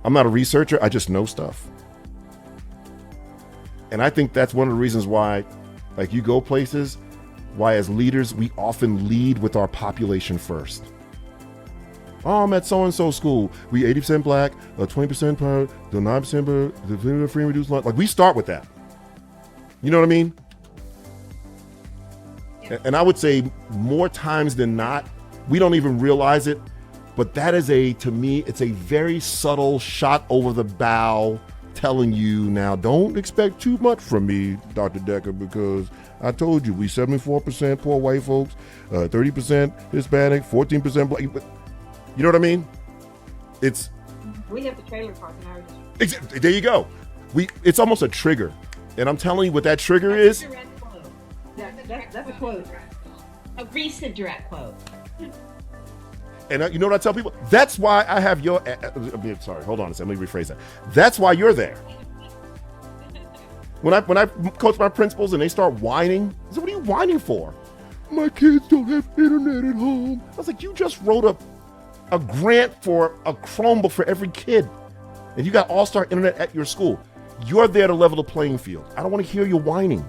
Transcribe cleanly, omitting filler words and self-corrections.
I'm not a researcher. I just know stuff. And I think that's one of the reasons why, like, you go places, why as leaders, we often lead with our population first. Oh, I'm at so-and-so school. We 80% black, 20% poor, the 9% the free and reduced lunch. Like, we start with that. You know what I mean? Yeah. And I would say more times than not, we don't even realize it, but that is to me, it's a very subtle shot over the bow telling you, now don't expect too much from me, Dr. Decker, because I told you we 74% poor white folks, 30% Hispanic, 14% black. You know what I mean? We have the trailer park in our district. There you go. It's almost a trigger. And I'm telling you what that trigger is. That's a quote. A recent direct quote. And you know what I tell people? That's why I have sorry, hold on a second. Let me rephrase that. That's why you're there. When I coach my principals and they start whining, I said, what are you whining for? My kids don't have internet at home. I was like, you just wrote a grant for a Chromebook for every kid. And you got all-star internet at your school. You're there to level the playing field. I don't want to hear you whining.